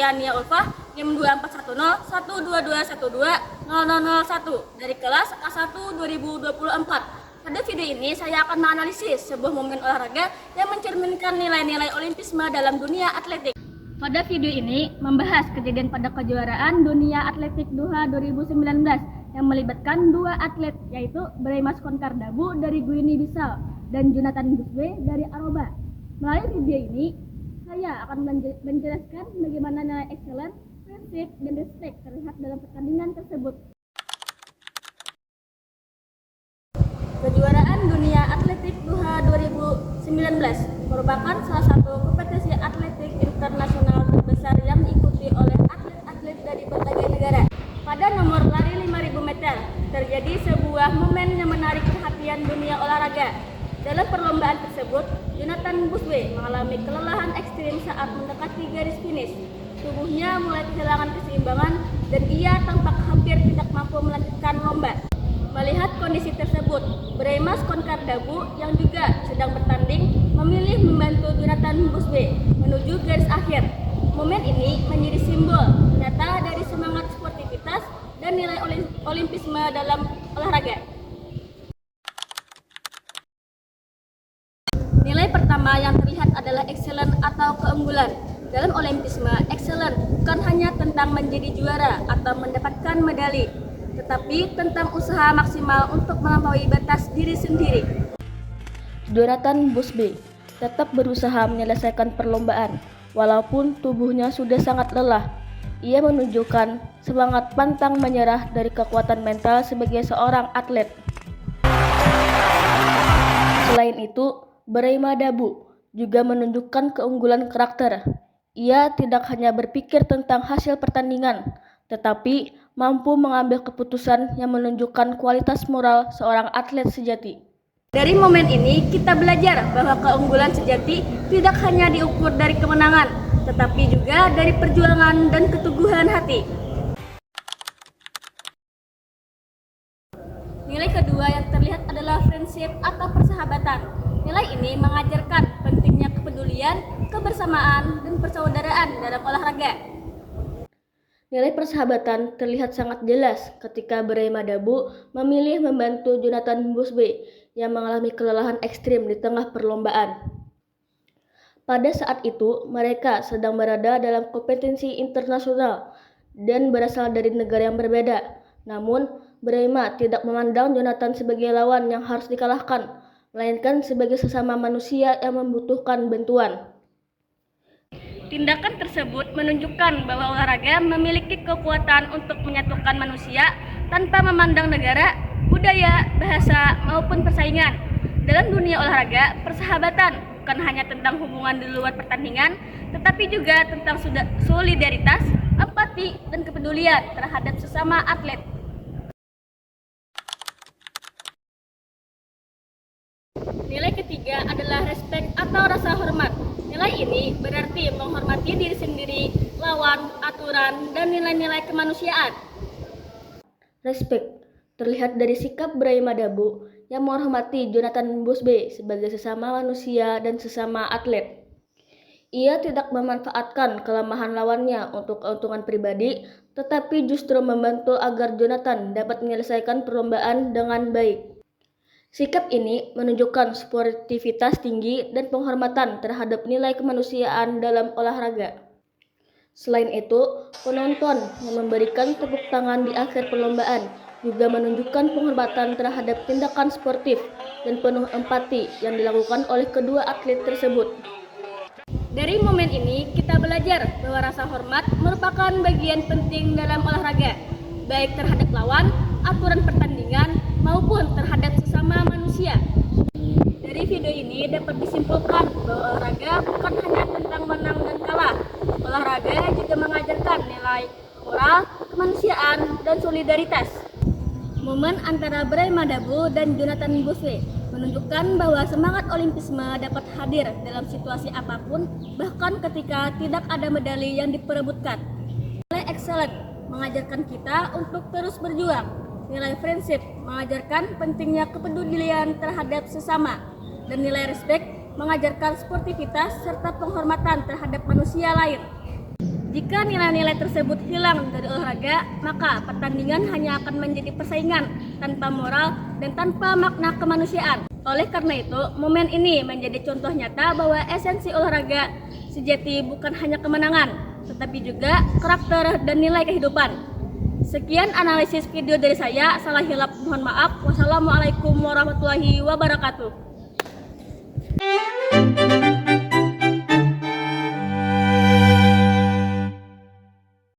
Melania Ulfa NIM 2410122120001 dari kelas A1 2024. Pada video ini saya akan menganalisis sebuah momen olahraga yang mencerminkan nilai-nilai olimpisme dalam dunia atletik. Pada video ini membahas kejadian pada kejuaraan dunia atletik Doha 2019 yang melibatkan dua atlet, yaitu Braimas Konkardabu dari Guinea-Bissau dan Jonathan Busway dari Aruba. Melalui video ini, saya akan menjelaskan bagaimana nilai excellence, prinsip, dan respect terlihat dalam pertandingan tersebut. Kejuaraan Dunia Atletik Doha 2019 merupakan salah satu kompetisi atletik internasional terbesar yang diikuti oleh atlet-atlet dari berbagai negara. Pada nomor lari 5.000 meter, terjadi sebuah momen yang menarik perhatian dunia olahraga. Dalam perlombaan tersebut, Jonathan Busway mengalami kelelahan ekstrim saat mendekati garis finish. Tubuhnya mulai kehilangan keseimbangan dan ia tampak hampir tidak mampu melanjutkan lomba. Melihat kondisi tersebut, Braimas Konkardabu yang juga sedang bertanding memilih membantu Jonathan Busway menuju garis akhir. Momen ini menjadi simbol nyata dari semangat sportivitas dan nilai olimpisme dalam olahraga. Nilai pertama yang terlihat adalah excellent atau keunggulan. Dalam olimpisme, excellent bukan hanya tentang menjadi juara atau mendapatkan medali, tetapi tentang usaha maksimal untuk melampaui batas diri sendiri. Jonathan Busway tetap berusaha menyelesaikan perlombaan, walaupun tubuhnya sudah sangat lelah. Ia menunjukkan semangat pantang menyerah dari kekuatan mental sebagai seorang atlet. Selain itu, Braimas Dabu juga menunjukkan keunggulan karakter. Ia tidak hanya berpikir tentang hasil pertandingan, tetapi mampu mengambil keputusan yang menunjukkan kualitas moral seorang atlet sejati. Dari momen ini, kita belajar bahwa keunggulan sejati tidak hanya diukur dari kemenangan, tetapi juga dari perjuangan dan keteguhan hati. Nilai kedua yang terlihat adalah prinsip atau persahabatan. Nilai ini mengajarkan pentingnya kepedulian, kebersamaan, dan persaudaraan dalam olahraga. Nilai persahabatan terlihat sangat jelas ketika Braimas Dabu memilih membantu Jonathan Busway yang mengalami kelelahan ekstrim di tengah perlombaan. Pada saat itu, mereka sedang berada dalam kompetisi internasional dan berasal dari negara yang berbeda. Namun, Braimas tidak memandang Jonathan sebagai lawan yang harus dikalahkan, melainkan sebagai sesama manusia yang membutuhkan bantuan. Tindakan tersebut menunjukkan bahwa olahraga memiliki kekuatan untuk menyatukan manusia tanpa memandang negara, budaya, bahasa, maupun persaingan. Dalam dunia olahraga, persahabatan bukan hanya tentang hubungan di luar pertandingan, tetapi juga tentang solidaritas, empati, dan kepedulian terhadap sesama atlet. Nilai ketiga adalah respect atau rasa hormat. Nilai ini berarti menghormati diri sendiri, lawan, aturan, dan nilai-nilai kemanusiaan. Respect terlihat dari sikap Braimas Dabu yang menghormati Jonathan Busway sebagai sesama manusia dan sesama atlet. Ia tidak memanfaatkan kelemahan lawannya untuk keuntungan pribadi, tetapi justru membantu agar Jonathan dapat menyelesaikan perlombaan dengan baik. Sikap ini menunjukkan sportivitas tinggi dan penghormatan terhadap nilai kemanusiaan dalam olahraga. Selain itu, penonton yang memberikan tepuk tangan di akhir perlombaan juga menunjukkan penghormatan terhadap tindakan sportif dan penuh empati yang dilakukan oleh kedua atlet tersebut. Dari momen ini, kita belajar bahwa rasa hormat merupakan bagian penting dalam olahraga, baik terhadap lawan, aturan pertandingan, maupun terhadap sesama manusia. Dari video ini dapat disimpulkan bahwa olahraga bukan hanya tentang menang dan kalah. Olahraga juga mengajarkan nilai moral, kemanusiaan, dan solidaritas. Momen antara Braimas Dabu dan Jonathan Busway menunjukkan bahwa semangat olimpisme dapat hadir dalam situasi apapun, bahkan ketika tidak ada medali yang diperebutkan. Nilai excellent mengajarkan kita untuk terus berjuang. Nilai prinsip mengajarkan pentingnya kepedulian terhadap sesama, dan nilai respect mengajarkan sportivitas serta penghormatan terhadap manusia lain. Jika nilai-nilai tersebut hilang dari olahraga, maka pertandingan hanya akan menjadi persaingan tanpa moral dan tanpa makna kemanusiaan. Oleh karena itu, momen ini menjadi contoh nyata bahwa esensi olahraga sejati bukan hanya kemenangan, tetapi juga karakter dan nilai kehidupan. Sekian analisis video dari saya, salah hilap mohon maaf. Wassalamualaikum warahmatullahi wabarakatuh.